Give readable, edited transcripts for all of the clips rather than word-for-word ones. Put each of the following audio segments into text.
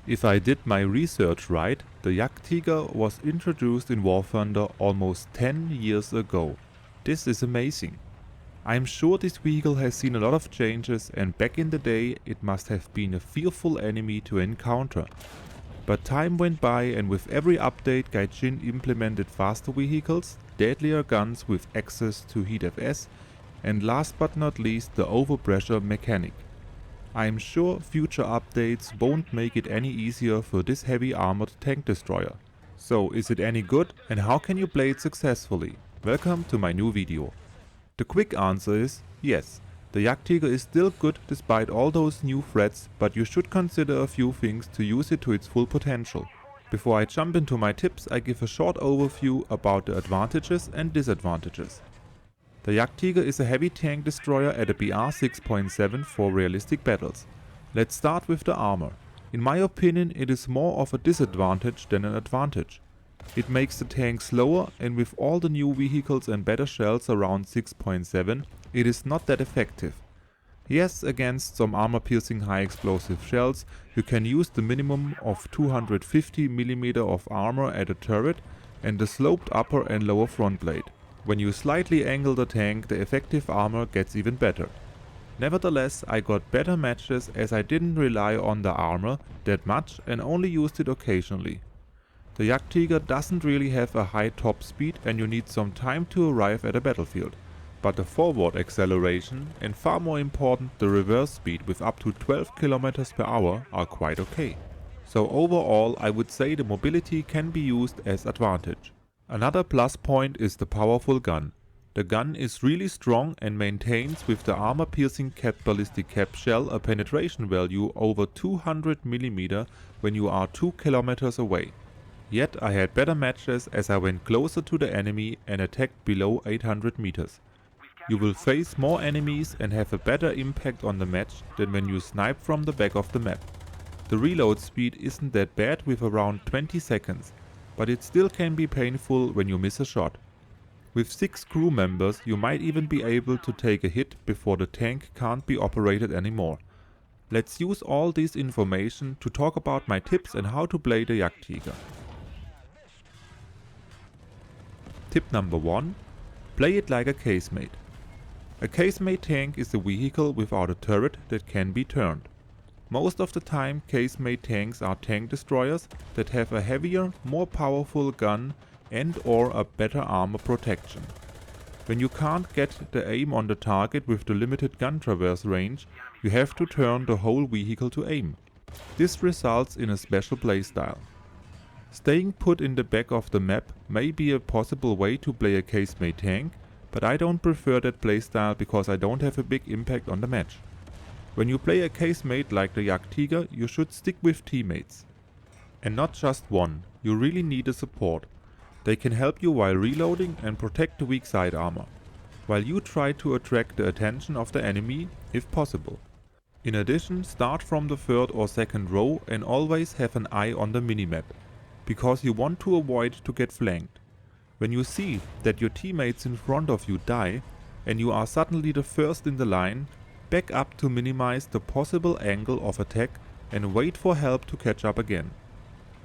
If I did my research right, the Jagdtiger was introduced in War Thunder almost 10 years ago. This is amazing. I'm sure this vehicle has seen a lot of changes, and back in the day it must have been a fearful enemy to encounter. But time went by, and with every update Gaijin implemented faster vehicles, deadlier guns with access to heatfs, and last but not least the overpressure mechanic. I'm sure future updates won't make it any easier for this heavy armored tank destroyer. So is it any good, and how can you play it successfully? Welcome to my new video. The quick answer is yes. The Jagdtiger is still good despite all those new threats, but you should consider a few things to use it to its full potential. Before I jump into my tips, I give a short overview about the advantages and disadvantages. The Jagdtiger is a heavy tank destroyer at a BR 6.7 for realistic battles. Let's start with the armor. In my opinion, it is more of a disadvantage than an advantage. It makes the tank slower, and with all the new vehicles and better shells around 6.7, it is not that effective. Yes, against some armor-piercing high-explosive shells, you can use the minimum of 250mm of armor at a turret and the sloped upper and lower front blade. When you slightly angle the tank, the effective armor gets even better. Nevertheless, I got better matches as I didn't rely on the armor that much and only used it occasionally. The Jagdtiger doesn't really have a high top speed, and you need some time to arrive at a battlefield. But the forward acceleration and, far more important, the reverse speed with up to 12 km per hour are quite okay. So overall I would say the mobility can be used as advantage. Another plus point is the powerful gun. The gun is really strong and maintains with the armor piercing capped ballistic cap shell a penetration value over 200mm when you are 2 km away. Yet I had better matches as I went closer to the enemy and attacked below 800 meters. You will face more enemies and have a better impact on the match than when you snipe from the back of the map. The reload speed isn't that bad with around 20 seconds, but it still can be painful when you miss a shot. With 6 crew members you might even be able to take a hit before the tank can't be operated anymore. Let's use all this information to talk about my tips and how to play the Jagdtiger. Tip number 1. Play it like a Casemate. A Casemate tank is a vehicle without a turret that can be turned. Most of the time Casemate tanks are tank destroyers that have a heavier, more powerful gun and or a better armor protection. When you can't get the aim on the target with the limited gun traverse range, you have to turn the whole vehicle to aim. This results in a special playstyle. Staying put in the back of the map may be a possible way to play a Casemate tank, but I don't prefer that playstyle because I don't have a big impact on the match. When you play a Casemate like the Jagdtiger, you should stick with teammates. And not just one, you really need a support. They can help you while reloading and protect the weak side armor, while you try to attract the attention of the enemy if possible. In addition, start from the third or second row and always have an eye on the minimap, because you want to avoid to get flanked. When you see that your teammates in front of you die and you are suddenly the first in the line, back up to minimize the possible angle of attack and wait for help to catch up again.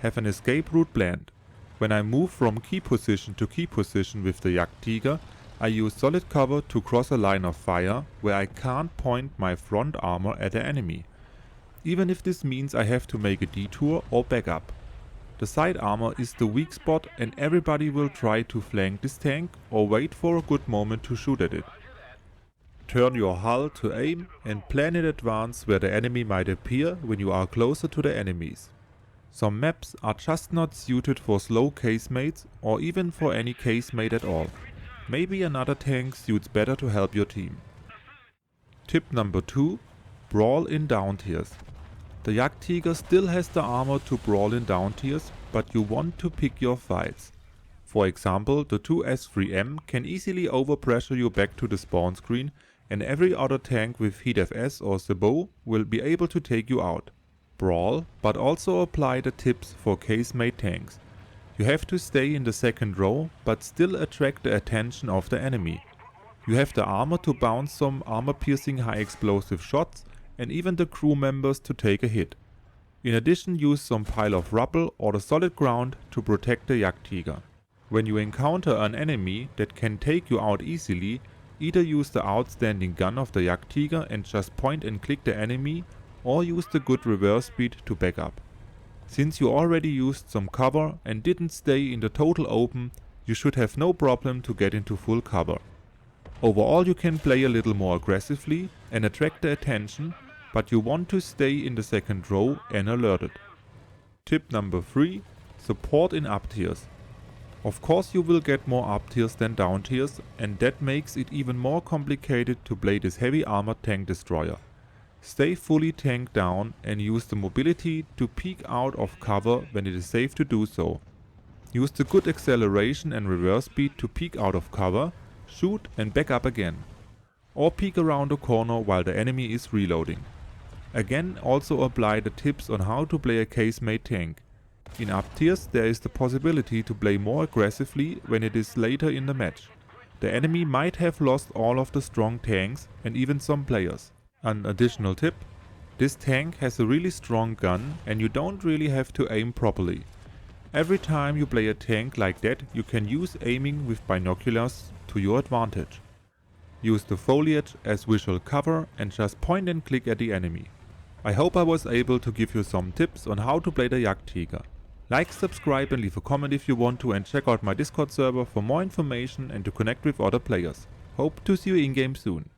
Have an escape route planned. When I move from key position to key position with the Jagdtiger, I use solid cover to cross a line of fire where I can't point my front armor at the enemy, even if this means I have to make a detour or back up. The side armor is the weak spot and everybody will try to flank this tank or wait for a good moment to shoot at it. Turn your hull to aim and plan in advance where the enemy might appear when you are closer to the enemies. Some maps are just not suited for slow Casemates or even for any Casemate at all. Maybe another tank suits better to help your team. Tip number 2. Brawl in downtiers. The Jagdtiger still has the armor to brawl in downtiers, but you want to pick your fights. For example, the 2S3M can easily overpressure you back to the spawn screen, and every other tank with heatfs or sabot will be able to take you out. Brawl, but also apply the tips for Casemate tanks. You have to stay in the second row, but still attract the attention of the enemy. You have the armor to bounce some armor piercing high explosive shots, and even the crew members to take a hit. In addition, use some pile of rubble or the solid ground to protect the Jagdtiger. When you encounter an enemy that can take you out easily, either use the outstanding gun of the Jagdtiger and just point and click the enemy, or use the good reverse speed to back up. Since you already used some cover and didn't stay in the total open, you should have no problem to get into full cover. Overall, you can play a little more aggressively and attract the attention, but you want to stay in the second row and alerted. Tip number 3. Support in uptiers. Of course you will get more uptiers than downtiers, and that makes it even more complicated to play this heavy armored tank destroyer. Stay fully tanked down and use the mobility to peek out of cover when it is safe to do so. Use the good acceleration and reverse speed to peek out of cover, shoot and back up again. Or peek around a corner while the enemy is reloading. Again, also apply the tips on how to play a Casemate tank. In uptiers there is the possibility to play more aggressively when it is later in the match. The enemy might have lost all of the strong tanks and even some players. An additional tip: this tank has a really strong gun and you don't really have to aim properly. Every time you play a tank like that, you can use aiming with binoculars to your advantage. Use the foliage as visual cover and just point and click at the enemy. I hope I was able to give you some tips on how to play the Jagdtiger. Like, subscribe and leave a comment if you want to, and check out my Discord server for more information and to connect with other players. Hope to see you in game soon.